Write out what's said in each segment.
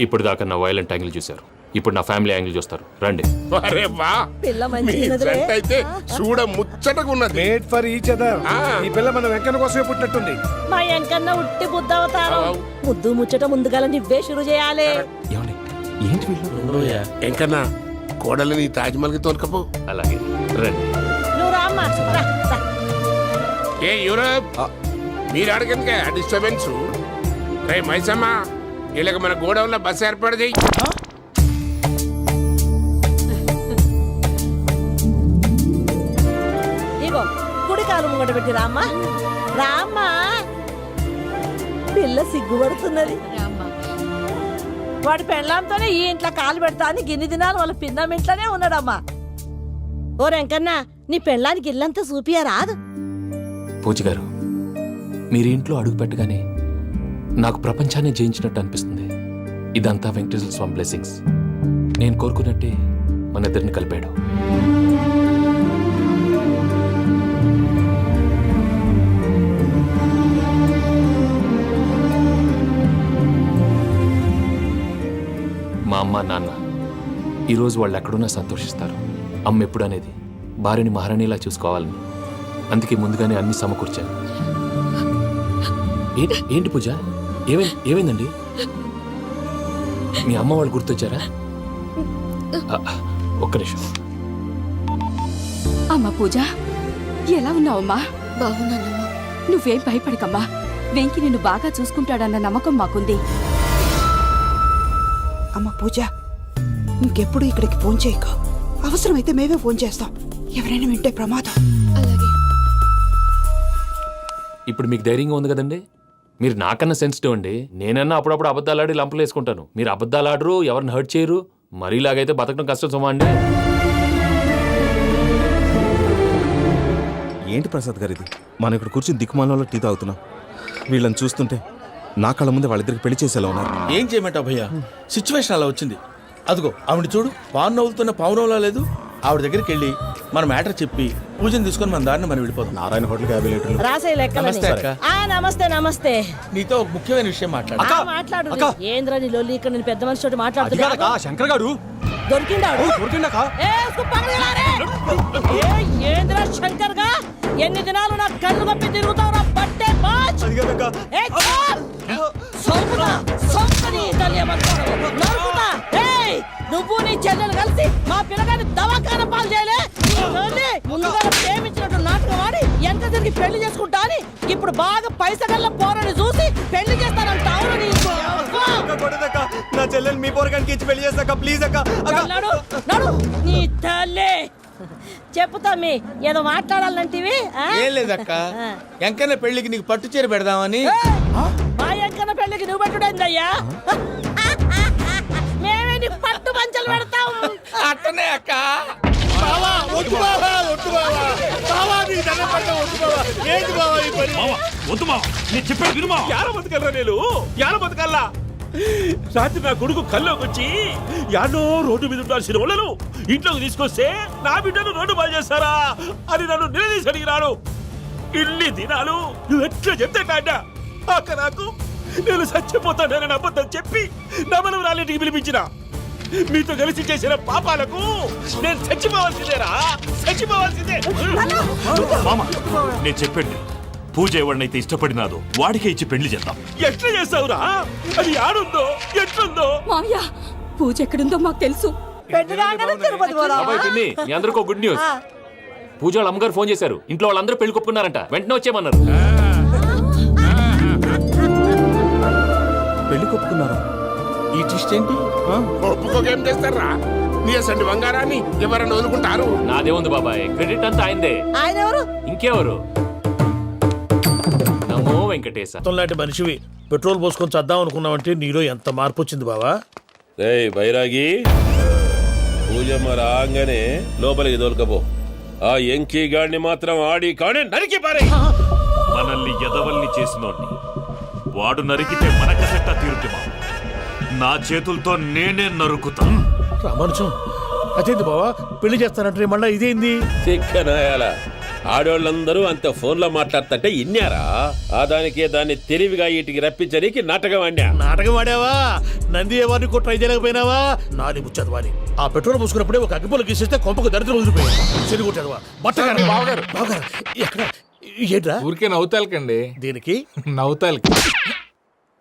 ఇప్పుడు దాకా నా వైలెంట్ యాంగిల్ చూశారు, ఇప్పుడు నా ఫ్యామిలీ యాంగిల్ చూస్తారు. రండి. అరే వా, మీ ఫ్రెండ్ అయితే చూడ ముచ్చటగా ఉన్నది. Made for each other. ఈ పిల్ల మన వెంకన్న కోసమే పుట్టినట్టుంది. మా వెంకన్న ఉట్టి బుద్ధవతారం. ముద్దు ముచ్చట ముందుగా నువ్వే షురు చేయాలి. ఏంటి వీళ్ళు? ఎంకన్నా కోడలని తాజ్మహల్ కి తోలుకపో. అలాగే రండి. నువ్వు రామ్మా. రా, రా. ఏ యూరప్, మీరు అడగనుక డిస్టర్బెన్స్. రే మైసమ్మ, వీళ్ళకి మన గోడౌన్లో బస్సు ఏర్పాటు చేయి. ఇగో కుడి కాలు ముంగట పెట్టి రామ్మా. రామ్మా, పిల్ల సిగ్గుపడుతున్నది. వాడి పెళ్ళాంతోనే ఈ ఇంట్లో కాలు పెడతా అని గిన్ని దినాలు వాళ్ళ పిన్నం ఇంట్లోనే ఉన్నాడమ్మా. ఓ వెంకన్న, నీ పెళ్ళానికి ఇల్లంతా చూపియా రాదు. పూజ గారు, మీరు ఇంట్లో అడుగు పెట్టగానే నాకు ప్రపంచాన్ని జయించినట్టు అనిపిస్తుంది. ఇదంతా వెంకటేశ్వర స్వామి బ్లెస్సింగ్స్. నేను కోరుకున్నట్టే మన ఇద్దరిని కలిపాడు. మా అమ్మ నాన్న ఈరోజు వాళ్ళు ఎక్కడున్నా సంతోషిస్తారు. అమ్మ ఎప్పుడు అనేది భార్యని మహారాణిలా చూసుకోవాలని, అందుకే ముందుగానే అన్ని సమకూర్చాను. ఏంటి పూజ, ఏమైందండి? మీ అమ్మ వాళ్ళు గుర్తొచ్చారా? ఒక్క నిమిషం. అమ్మా పూజ, ఎలా ఉన్నావమ్మా? బాగున్నానమ్మా. నువ్వేం భయపడకమ్మా. వెంకి నిన్ను బాగా చూసుకుంటాడన్న నమ్మకం మాకుంది. అమ్మ పూజ, ఇంకెప్పుడు ఇక్కడికి ఫోన్ చేయకు. అవసరమైతే మేమే ఫోన్ చేస్తాం. ఎవరైనా వింటే ప్రమాదం. అలాగే. ఇప్పుడు మీకు ధైర్యంగా ఉంది కదండి. మీరు నాకన్నా సెన్సిటివ్ అండి. నేనన్నా అప్పుడప్పుడు అబద్ధాలాడి లంపలు వేసుకుంటాను. మీరు అబద్ధాలాడరు, ఎవరిని హర్ట్ చేయరు. మరీలాగైతే బతకడం కష్టం సుమా అండి. ఏంటి ప్రసాద్ గారు ఇది? మనం ఇక్కడ కూర్చుని దిక్కుమాలలో టీ తాగుతున్నాం. వీళ్ళని చూస్తుంటే నా కళ్ళ ముందే వాళ్ళిద్దరికి పెళ్లి చేసేలా ఉన్నారు. ఏం చేయమంటావు భయ్యా, సిచ్యువేషన్ అలా వచ్చింది. అదిగో ఆవిడ చూడు, పావు నవ్వులుతున్న పావునవ్వులా లేదు. ఆవిడ దగ్గరికి వెళ్ళి మన మ్యాటర్ చెప్పి పూజను తీసుకొని మన దారిని మనం వెళ్ళిపోతాం. నారాయణ హోటల్కి 50 లీటర్లు. రాసే లెక్కలని. నమస్తే అక్క. నమస్తే నమస్తే. నీతో ఒక ముఖ్యమైన విషయం మాట్లాడు. మాట్లాడు. ఏంద్రా నీ లొల్లి? ఇక్కడ నేను పెద్ద మనిషి తోటి మాట్లాడుతున్నా. శంకర్ గారు దొరికిందాడు. ఏంద్రా శంకర్ గా, ఎన్ని దినాలు నా కళ్ళు కప్పి తిరుగుతావురా బట్టే బాచ్. నువ్వు నీ చెల్లెలు కలిసి మా పిల్లగాని దవాఖాన పాలు చేయలే. ముందుగా ప్రేమించినట్టు నాటకం ఆడి ఎంత తిరిగి పెళ్లి చేసుకుంటా అని ఇప్పుడు బాగా పైసగల్ల పోరని చూసి పెళ్లి చేస్తానంటావు. నా చెల్లెలు మీ పోరగానికి ఇచ్చి పెళ్లి చేస్తాక ప్లీజ్ అక్క. నడు నీ తల్లి. చెప్పుతా మీ ఏదో మాట్లాడాలంటివి. ఏం లేదక్క, ఎంకన్న పెళ్లికి నీకు పట్టు చీర పెడదామని. మా ఎంకన్న పెళ్లికి నువ్వు పెట్టుడైందయ్యా. మేమే నీ పట్టు పంచలు పెడతాం. అట్టనే అక్క. రాత్రి నా కొడుకు కల్లోకి వచ్చి యాడో రోడ్డు మీద ఉండాల్సిన వాళ్ళను ఇంట్లోకి తీసుకొస్తే నా బిడ్డను రోడ్డు బాగా చేస్తారా అని నన్ను నిలదీసి అడిగినాడు. ఇన్ని దినాలు నువ్వు ఎట్లా చెప్తే కాట అక్క నాకు నేను చచ్చిపోతానని అబద్ధం చెప్పి నమ్మనం రాలింటికి పిలిపించిన. మీతో కలిసి చేసిన పాపాలకు నేను చచ్చిపోవాల్సిందేరా, చచ్చిపోవాల్సిందే. నేను చెప్పండి, పూజ ఎవరినైతే ఇష్టపడినాదో వాడికే ఇచ్చి పెళ్లి చేద్దాం. ఎట్లా చేస్తావురా? అది ఆడుందో ఎట్లుందో. మామయ్య, పూజ ఎక్కడుందో మాకు తెలుసు. మీ అందరికీ గుడ్ న్యూస్. పూజ వాళ్ళ అమ్మగారు ఫోన్ చేశారు. ఇంట్లో వాళ్ళందరూ పెళ్లి కొప్పుకున్నారంట. వెంటనే వచ్చేయమన్నారు. పెళ్లి కొప్పుకున్నారా? ఈ ట్విస్ట్ ఏంటి? ఒప్పుకోకేం చేస్తారా? నీ అసలు బంగారాన్ని ఎవరన్నా వదులుకుంటారు? నాదే ఉంది బాబాయ్, క్రెడిట్ అంతా ఆయనదే. ఆయన ఎవరు? ఇంకెవరు? నమో వెంకటేశ. లాంటి మనిషివి పెట్రోల్ పోసుకొని చద్దాం అనుకున్నావంటే నీలో ఎంత మార్పు వచ్చింది బావా. బైరాగి, పూజమ్మ రాగానే లోపలికి దొరకపో. ఆ ఎంకీ గాడిని మాత్రం ఆడి కానీ నరికి పారే. మనల్ని ఎదవల్ని చేసినోడ్ని వాడు నరికితే మనకసెట్టా తీరుతుమా? నా చేతులతో నేనే నరుకుతా. రామానుజం, అదేంది బావా పెళ్లి చేస్తానంటే మళ్ళా ఇదేంది? తిక్కనాయాల ఆడోళ్ళందరూ అంత ఫోన్లో మాట్లాడుతుంటే ఇన్నారా ఆ దానికే దాన్ని తెలివిగా వీటికి రప్పించడానికి నాటకం ఆడా. నాటకం ఆడావా? నంది ఎవరిని కూడా ట్రై చేయలేకపోయినావా? నాది ముచ్చదు వారి ఆ పెట్రోల్ పోసుకున్నప్పుడే ఒక అగ్గిపుల్ల గీసేస్తే కొంపకు దరిద్రం వదిలిపోయింది. చెరుగు కొట్టాడువా బట్టగారు బావగారు బావగారు ఎక్కడ ఏంట్రా? ఊరికే నవ్వుతాలకండి. దీనికి నవ్వుతాలకి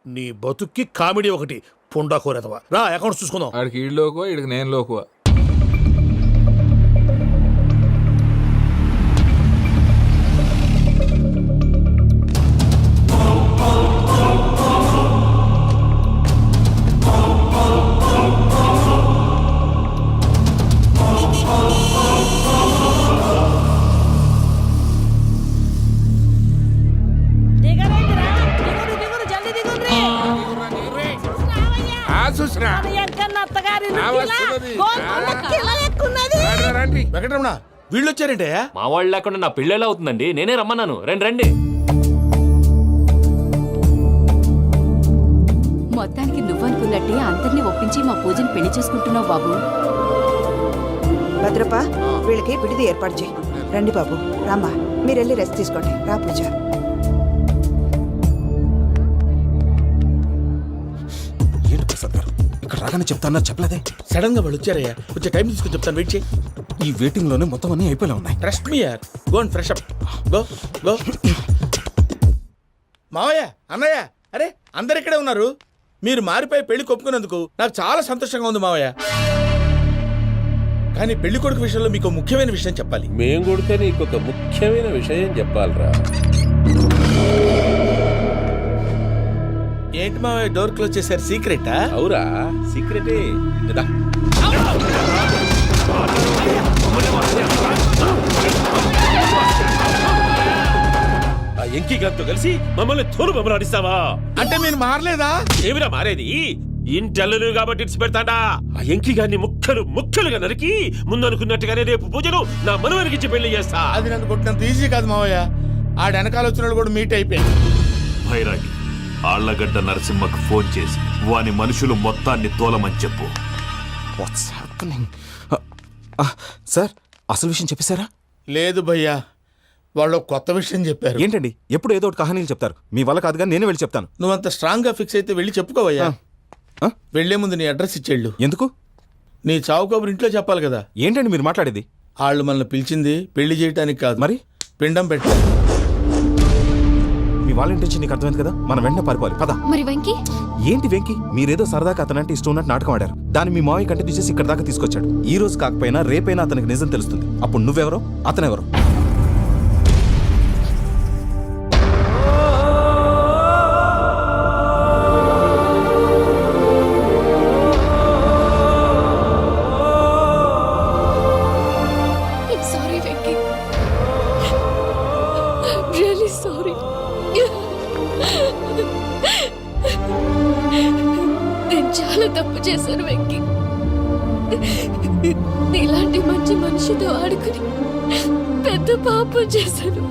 నీ బతుక్కి కామెడీ ఒకటి పుండా కోరేదవా. రా అకౌంట్స్ చూసుకుందాం. ఆడికి ఈడులోకువ ఈడికి నేను లోకువ. దిగరేంటిరా? దిగురు, దిగురు, జల్దీ దిగుర్రి. చూసిరా మన ఎంకన్న అత్తగారి ఆ ఇంటిలా వస్తున్నది. గోల్కొండ కిల ఎక్కున్నది. రండి. వెంకటరమణ వీళ్ళు వచ్చారంటే మా వాళ్ళు లేకుండా నా పెళ్ళేలా అవుతుందండి. నేనే రమ్మన్నాను. రండి రండి. మొత్తానికి నువ్వనుకున్నట్టే అందరినీ ఒప్పించి మా పూజని పెళ్లి చేసుకుంటున్నావు బాబు. భద్రప్ప వీళ్ళకి విడిది ఏర్పాటు చేయి. రండి బాబు రామ్మా, మీరు వెళ్ళి రెస్ట్ తీసుకోండి. రా పూజ. ఏంటి ప్రసాద్ గారు ఇక్కడ రాగానే చెప్తాన్నా చెప్పలేదే? సడన్ గా వాళ్ళు వచ్చారయ్యా. కొంచెం టైం తీసుకొని చెప్తాను, వెయిట్ చేయి. ఈ వెయిటింగ్ లోనే మొత్తం అన్ని అయిపోయినా ఉన్నాయి. ట్రస్ట్ మీ యార్. Go and fresh up. Go go. మావయ్య అన్నయ్య అరే అందరు ఇక్కడే ఉన్నారు. మీరు మారిపోయి పెళ్లి కొప్పుకున్నందుకు నాకు చాలా సంతోషంగా ఉంది మావయ్య. కానీ పెళ్లి కొడుకు విషయంలో మీకు ముఖ్యమైన విషయం చెప్పాలి. మేం కొడుక నీకు ఒక ముఖ్యమైన విషయం చెప్పాలరా. ఏంటి మావయ్య డోర్ క్లోజ్ చేశారు? సీక్రెటా? అవురా సీక్రెటే కదా. ఆ ఎంకి గారితో కలిసి మమ్మల్ని తోలు బొమ్మలాడిస్తావా? అంటే మీరు మారలేదా? ఏమిరా మారేది? ఇంటల్లు కాబట్టి ఇడిచి పెడతాడా? ఆ ఎంకి గారిని ముక్కలుగా నరికి ముందనుకున్నట్టుగానే రేపు పూజను నా మనవనికిచ్చి పెళ్లి చేస్తా. అది నన్ను కొట్టినంత ఈజీ కాదు మావయ్య. ఆడ వెనకాల వచ్చిన వాళ్ళు కూడా మీట్ అయిపోయింది. భైరాగి ఆళ్లగడ్డ నరసింహకు ఫోన్ చేసి వాని మనుషులు మొత్తాన్ని తోలమని చెప్పు. What's happening? సార్ అసలు విషయం చెప్పేశారా? లేదు భయ్యా, వాళ్ళు కొత్త విషయం చెప్పారు. ఏంటండి ఎప్పుడు ఏదో ఒకటి కహానీలు చెప్తారు. మీ వల్ల కాదుగా నేనే వెళ్ళి చెప్తాను. నువ్వంత స్ట్రాంగ్ గా ఫిక్స్ అయితే వెళ్ళి చెప్పుకోవయ్యా. వెళ్లే ముందు నీ అడ్రస్ ఇచ్చేళ్ళు. ఎందుకు? నీ చావు కబురు ఇంట్లో చెప్పాలి కదా. ఏంటండి మీరు మాట్లాడేది? వాళ్ళు మనల్ని పిలిచింది పెళ్లి చేయడానికి కాదు, మరి పిండం పెట్టాలి. మీ వాళ్ళ ఇంటి నీకు అర్థమైంది కదా. మనం వెంటనే పారిపోవాలి. పద. మరి వెంకీ? ఏంటి వెంకి? మీరేదో సరదాగా అతనంటే ఇష్టం ఉన్నట్టు నాటకం ఆడారు. దాన్ని మీ మావయ్య కంటిన్యూ చేసి ఇక్కడ దాకా తీసుకొచ్చాడు. ఈ రోజు కాకపోయినా రేపైనా అతనికి నిజం తెలుస్తుంది. అప్పుడు నువ్వెవరో అతనెవరో. Sorry Venky, really sorry. నేను చాలా తప్పు చేశాను వెంకీ. నీలాంటి మంచి మనిషితో ఆడుకుని పెద్ద పాపం చేశాను.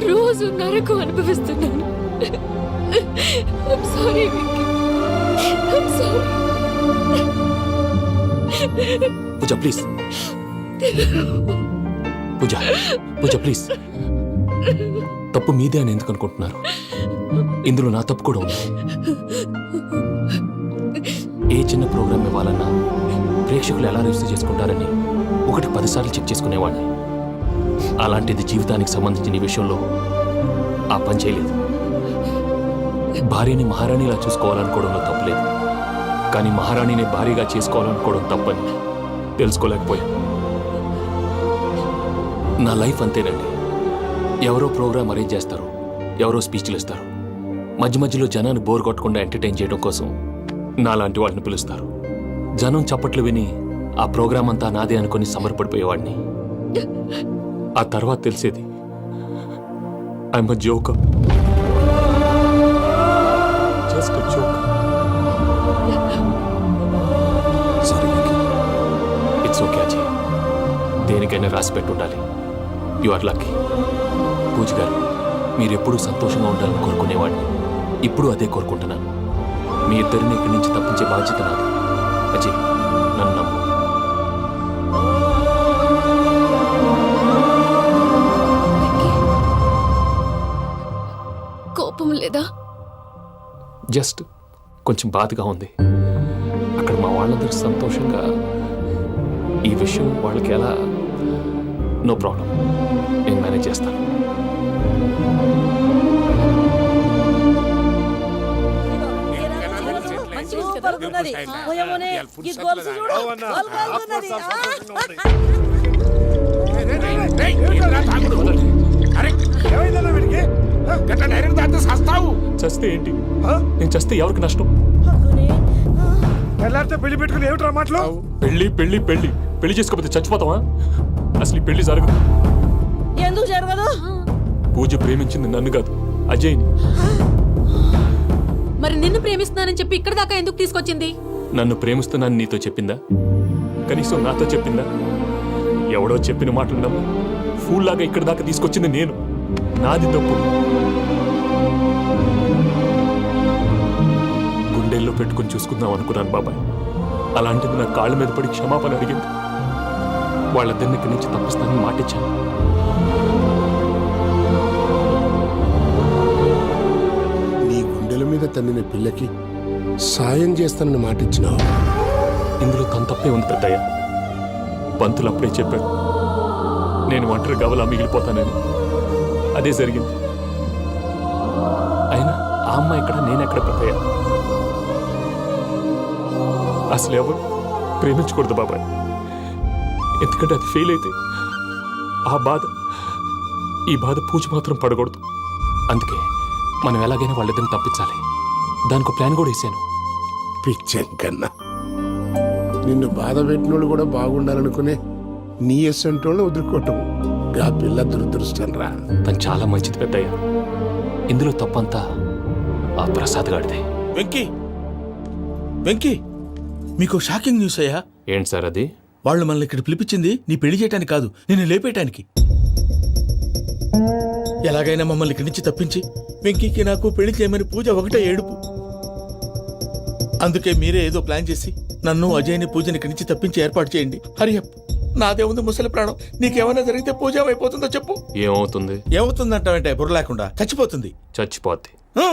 రోజు నరకం అనుభవిస్తున్నాను. Sorry Venky, sorry. Pooja please. Pooja Pooja please. తప్పు మీదే అని ఎందుకు అనుకుంటున్నారు? ఇందులో నా తప్పు కూడా ఉంది. ఏ చిన్న ప్రోగ్రామ్ ఇవ్వాలన్నా ప్రేక్షకులు ఎలా రిసీవ్ చేసుకుంటారని 1-10 సార్లు చెక్ చేసుకునేవాడిని. అలాంటిది జీవితానికి సంబంధించిన ఈ విషయంలో ఆ పని చేయలేదు. భార్యని మహారాణిలా చూసుకోవాలనుకోవడంలో తప్పులేదు, కానీ మహారాణిని భార్యగా చేసుకోవాలనుకోవడం తప్పని తెలుసుకోలేకపోయాను. నా లైఫ్ అంతేనండి. ఎవరో ప్రోగ్రామ్ అరేంజ్ చేస్తారు, ఎవరో స్పీచ్లు ఇస్తారు. మధ్య మధ్యలో జనాన్ని బోర్ కొట్టకుండా ఎంటర్టైన్ చేయడం కోసం నాలాంటి వాళ్ళని పిలుస్తారు. జనం చప్పట్లు విని ఆ ప్రోగ్రామ్ అంతా నాదే అనుకుని సమర్పడిపోయేవాడిని. ఆ తర్వాత తెలిసేది I'm a joker. Just a joker. Sorry Venky. It's okay Ajay. దేనికైనా రాసి పెట్టి ఉండాలి. You are lucky. పూజ గారు, మీరెప్పుడూ సంతోషంగా ఉండాలని కోరుకునేవాడిని. ఇప్పుడు అదే కోరుకుంటున్నాను. మీ ఇద్దరిని ఇక్కడి నుంచి తప్పించే బాధ్యత నాది. అజయ్, నన్ను నమ్ము. కోపం లేదా? జస్ట్ కొంచెం బాధగా ఉంది. అక్కడ మా వాళ్ళందరూ సంతోషంగా ఈ విషయం వాళ్ళకి ఎలా. నో ప్రాబ్లం, నేను మేనేజ్ చేస్తాను. సూపర్ ఉన్నది. ఓయమ్మోనే, ఈ గొలుసు చూడు. గొలుసు ఉన్నది. ఏమైందన్నా వీడికి? డైరెక్ట్ దాంతో సస్తావు. చస్తే ఏంటి? నేను చస్తే ఎవరికి నష్టం? తెల్లారితే పెళ్లి పెట్టుకుని ఏమిట్రా మాటలు? పెళ్లి పెళ్లి పెళ్లి పెళ్లి చేసుకోకపోతే చచ్చిపోతావా? అసలు ఈ పెళ్లి జరగదు. ఎందుకు జరగదు? పూజ ప్రేమించింది నన్ను కాదు, అజయ్ని. మరి నిన్ను ప్రేమిస్తున్నానని చెప్పి ఇక్కడ దాకా ఎందుకు తీసుకొచ్చింది? నన్ను ప్రేమిస్తున్నాను నీతో చెప్పిందా? కనీసం నాతో చెప్పిందా? ఎవడో చెప్పిన మాటలు నమ్ము ఫూల్ లాగా ఇక్కడ దాకా తీసుకొచ్చింది నేను. నాది తప్పు. గుండెల్లో పెట్టుకుని చూసుకుందాం అనుకున్నాను బాబాయ్. అలాంటిది నా కాళ్ళ మీద పడి క్షమాపణ అడిగింది. వాళ్ళిద్దరిని ఇక్కడి నుంచి తప్పిస్తానని మాటిచ్చాను. నీ గుండెల మీద తన్నిన పిల్లకి సాయం చేస్తానని మాటిచ్చినావు. ఇందులో తన తప్పే ఉంది పెద్దయ్య. పంతులు అప్పుడే చెప్పాడు నేను ఒంటరి గవలా మిగిలిపోతానని. అదే జరిగింది. అయినా ఆ అమ్మాయి ఎక్కడ, నేనెక్కడ పెద్దయ్య? అసలు ఎవరు ప్రేమించకూడదు బాబాయ్. ఎందుకంటే అది ఫెయిల్ అయితే ఈ బాధ పూజ మాత్రం పడకూడదు. అందుకే మనం ఎలాగైనా వాళ్ళిద్దరిని తప్పించాలి. దానికి ప్లాన్ కూడా వేసాను. పిచ్చం కన్నా నిన్ను బాధ పెట్టినోళ్ళు కూడా బాగుండాలనుకునే నీ ఎస్సంటోళ్ళని వదులుకోవటం గా పిల్ల దురదృష్టం రా. తను చాలా మంచిది పెద్దయ్య. ఇందులో తప్పంతా ఆ ప్రసాద్ గాడిదే. వెంకీ వెంకీ, మీకు షాకింగ్ న్యూస్ అయ్యా. ఏంటి సార్ అది? వాళ్ళు మనల్ని ఇక్కడ పిలిపించింది నీ పెళ్లి చేయటానికి కాదు, నిన్ను లేపేయటానికి. ఎలాగైనా మమ్మల్ని ఇక్కడి నుంచి తప్పించి వెంకీకి నాకు పెళ్లి చేయమని పూజ ఒకటే ఏడుపు. అందుకే మీరే ఏదో ప్లాన్ చేసి నన్ను అజయ్ని పూజని ఇక్కడి నుంచి తప్పించి ఏర్పాటు చేయండి. హరియప్, నాదే ఉంది ముసలి ప్రాణం. నీకేమైనా జరిగితే పూజ అయిపోతుందో చెప్పు. ఏమవుతుంది? ఏమవుతుందంటావంటే బుర్ర లేకుండా చచ్చిపోతుంది. చచ్చిపోద్ది. ఆ?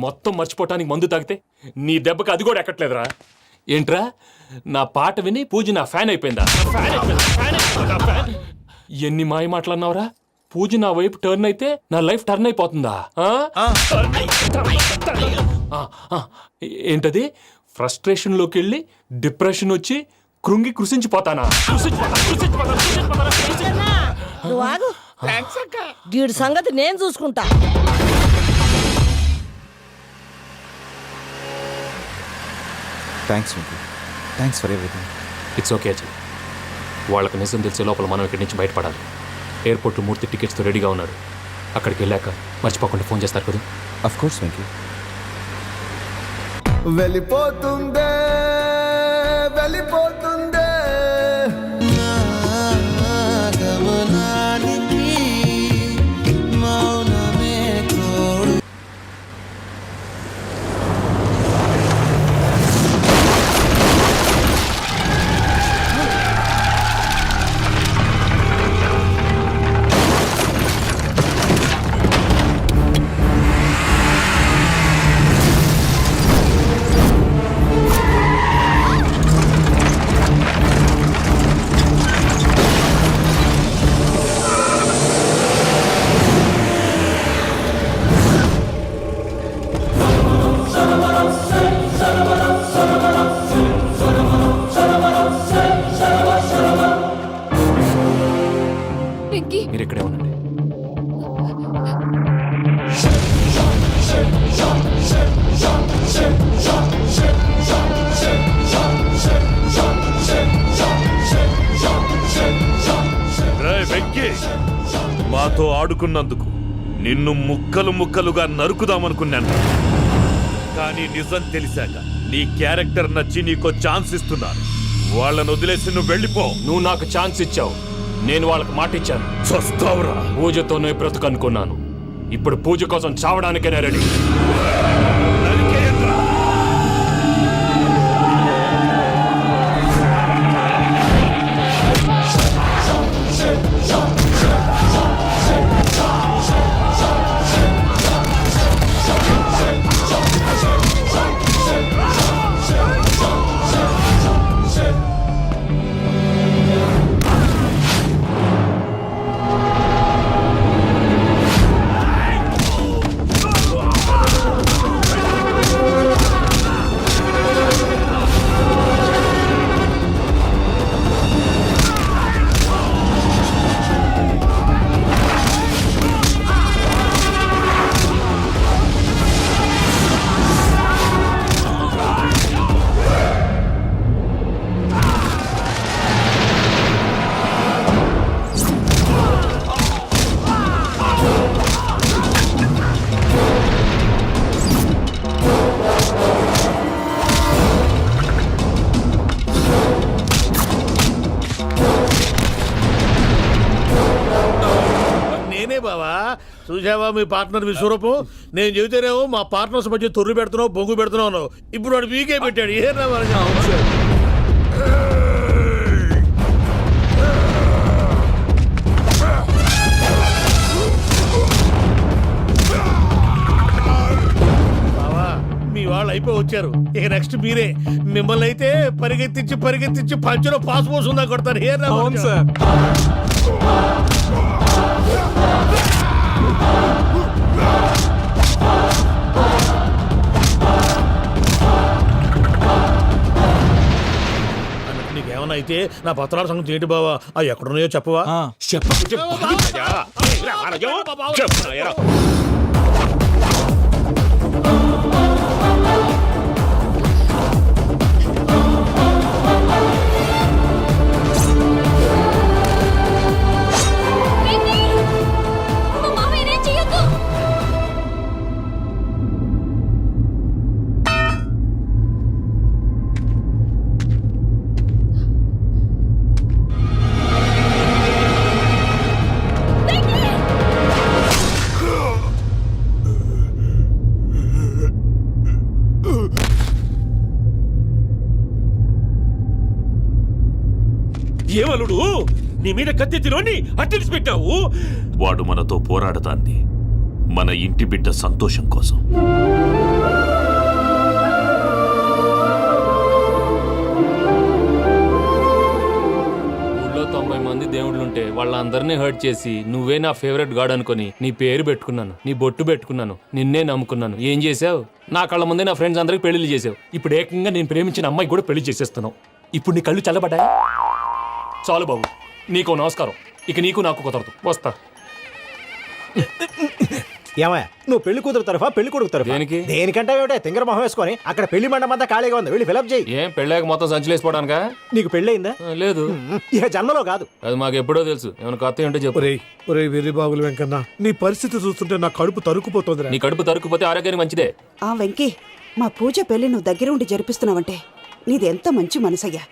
మొత్తం మర్చిపోవటానికి మందు తాగితే నీ దెబ్బకి అది కూడా ఎక్కట్లేదురా. ఏంట్రా, నా పాట విని పూజ నా ఫ్యాన్ అయిపోయిందా? ఎన్ని మాయ మాటలన్నావురా? పూజ నా వైపు టర్న్ అయితే నా లైఫ్ టర్న్ అయిపోతుందా? ఏంటది? ఫ్రస్ట్రేషన్ లోకి వెళ్ళి డిప్రెషన్ వచ్చి కృంగి కృషించిపోతానా? నువ్వు ఆగు. వీడి సంగతి నేను చూసుకుంటా. Thanks Venky, thanks for everything. It's okay Ajay. వాళ్ళకి నిజం తెలిసే లోపల మనం ఇక్కడి నుంచి బయటపడాలి. ఎయిర్పోర్ట్లో మూర్తి టికెట్స్తో రెడీగా ఉన్నాడు. అక్కడికి వెళ్ళాక మర్చిపోకుండా ఫోన్ చేస్తారు కదా. Of course Venky. వెళ్ళిపోతుందే వెళ్ళిపోతుందే మీరు ఇక్కడే ఉండండి. రేయ్ వెంకీ, మాతో ఆడుకున్నందుకు నిన్ను ముక్కలు ముక్కలుగా నరుకుదామనుకున్నాను. కానీ నిజం తెలిసాక నీ క్యారెక్టర్ నచ్చి నీకో ఛాన్స్ ఇస్తున్నాను. వాళ్ళను వదిలేసి నువ్వు వెళ్ళిపో. నువ్వు నాకు ఛాన్స్ ఇచ్చావు, నేను వాళ్ళకి మాట ఇచ్చాను. చస్తావురా. పూజతోనే బ్రతుకనుకున్నాను. ఇప్పుడు పూజ కోసం చావడానికైనా రెడీ. బావా చూసావా మీ పార్ట్నర్ విశ్వరూపం? నేను చెబితేనేమో మా పార్ట్నర్స్ మధ్య తొర్రు పెడుతున్నావు, బొంగు పెడుతున్నావు. ఇప్పుడు వాడు వీకే పెట్టాడు. ఏ మీ వాళ్ళు అయిపోయి వచ్చారు. ఇక నెక్స్ట్ మీరే. మిమ్మల్ని అయితే పరిగెత్తించి పరిగెత్తించి పంచలో పాస్ పోసుందా కొడతారు. ఏ సార్ నీకేమన్నా అయితే నా పత్రాల సంగతి ఏంటి బావా? అవి ఎక్కడున్నాయో చెప్పవా? ఏమలుడు నీ మీద కత్తెత్తిలోని అట్టెలిసి పెట్టావు. వాడు మనతో పోరాడతాంది మన ఇంటి బిడ్డ సంతోషం కోసం. ఊళ్ళో 90 మంది దేవుళ్ళుంటే వాళ్ళందరినీ హర్ట్ చేసి నువ్వే నా ఫేవరెట్ గాడ్ అనుకుని నీ పేరు పెట్టుకున్నాను, నీ బొట్టు పెట్టుకున్నాను, నిన్నే నమ్ముకున్నాను. ఏం చేసావు? నా కళ్ళ ముందే నా ఫ్రెండ్స్ అందరికి పెళ్లి చేసావు. ఇప్పుడు ఏకంగా నేను ప్రేమించిన అమ్మాయి కూడా పెళ్లి చేసేస్తున్నావు. ఇప్పుడు నీ కళ్ళు చల్లబడ్డాయి. చాలు బాబు, నీకు నమస్కారం. ఇక నీకు నాకు కుదరదు. వస్తా. ఏమయ్య, నువ్వు పెళ్లి కూతురు తరఫా పెళ్లి కొడుకు తరఫా? దేనికి? దేనికంటే ఏమిటే తింగర మొహం వేసుకొని అక్కడ పెళ్లి మండపం అంతా ఖాళీగా ఉంది, వెళ్ళి ఫిలప్ చేయి. ఏం పెళ్ళాక మొత్తం సంచలేసిపోవడానికా? నీకు పెళ్ళయిందా? లేదు. ఇక జన్మలో కాదు. అది మాకు ఎప్పుడో తెలుసు. ఏమైనా కొత్త ఏంటో చెప్పు. ఒరే వెర్రి బాబులు వెంకన్న, నీ పరిస్థితి చూస్తుంటే నా కడుపు తరుక్కుపోతుంది. నీ కడుపు తరుక్కుపోతే ఆరోగ్యానికి మంచిదే. ఆ వెంకీ, మా పూజ పెళ్లి నువ్వు దగ్గర ఉండి జరిపిస్తున్నావంటే నీది ఎంత మంచి మనసయ్యా.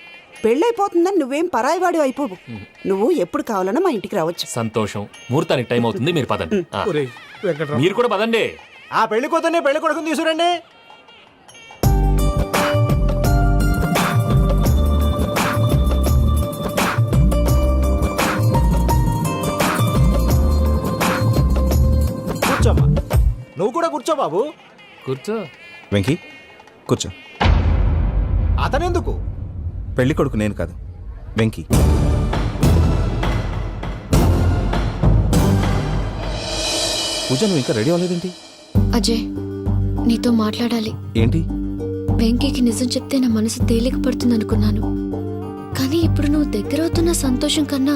పెళ్ళైపోతుందని నువ్వేం పరాయివాడి అయిపోవు. నువ్వు ఎప్పుడు కావాలన్నా మా ఇంటికి రావచ్చు. సంతోషం. ముహూర్తానికి టైం అవుతుంది, మీరు పదండి. మీరు కూడా పదండి. ఆ పెళ్లి కూతుర్ని పెళ్లి కొడుకుని తీసుకురండి. కూర్చోమ్మా. నువ్వు కూడా కూర్చో బాబు. కూర్చో. వెంకీ కూర్చో. అతనెందుకు? పెళ్లి కొడుకు నేను కాదు, వెంకీ. పూజ, నువ్వు ఇంకా రెడీ అవ్వలేదేంటి? అజయ్, నీతో మాట్లాడాలి. ఏంటి? వెంకీకి నిజం చెప్తే నా మనసు తేలిక పడుతుందనుకున్నాను. కానీ ఇప్పుడు నువ్వు దగ్గర అవుతున్న సంతోషం కన్నా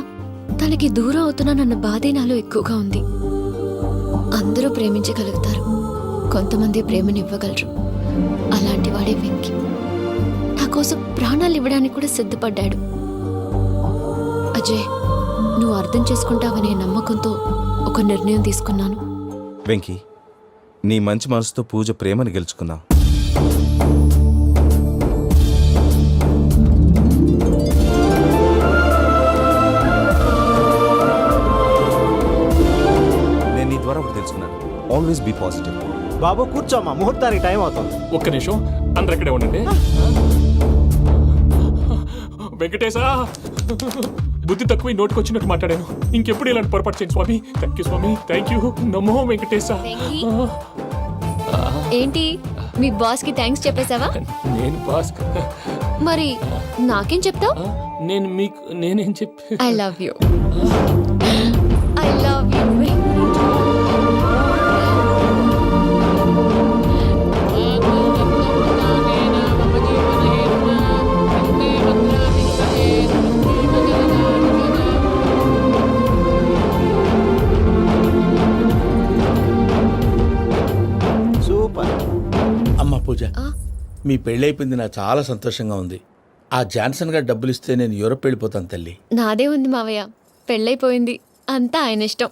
తనకి దూరం అవుతున్నానన్న బాధే నాలో ఎక్కువగా ఉంది. అందరూ ప్రేమించగలుగుతారు, కొంతమంది ప్రేమనివ్వగలరు. అలాంటి వాడే వెంకీ. నా కోసం ప్రాణాలు ఇవ్వడానికి కూడా సిద్ధపడ్డాడు. అజయ్, నువ్వు అర్థం చేసుకుంటావనే నమ్మకంతో ఒక నిర్ణయం తీసుకున్నాను. వెంకీ, నీ మంచి మనసుతో పూజ ప్రేమని గెలుచుకున్నావు. నేను నీ ద్వారా ఒకటి తెలుసుకున్నాను. Always be positive. బాబు కూర్చోమ్మా, ముహూర్తానికి టైం అవుతుంది. ఒక్క నిమిషం, అందరు ఇక్కడే ఉండండి. వెంకటేశా, బుద్ధి తక్కువ నోటుకొచ్చినట్టు మాట్లాడాను. ఇంకెప్పుడు ఇలాంటి పొరపాటు చేయండి స్వామి. థ్యాంక్ యూ స్వామి, థ్యాంక్ యూ. నమో వెంకటేశా. ఏంటి, మీ బాస్ కి థ్యాంక్స్ చెప్పేశావా? నేను బాస్. మరి నాకేం చెప్తావు? నేనేం చెప్పి? I love you. I love you. Pooja, మీ పెళ్ళైపోయింది, నాకు చాలా సంతోషంగా ఉంది. ఆ జాన్సన్ గారు డబ్బులు ఇస్తే నేను యూరప్ వెళ్ళిపోతాను తల్లి. నాదే ఉంది మావయ్య, పెళ్ళైపోయింది, అంతా ఆయన ఇష్టం.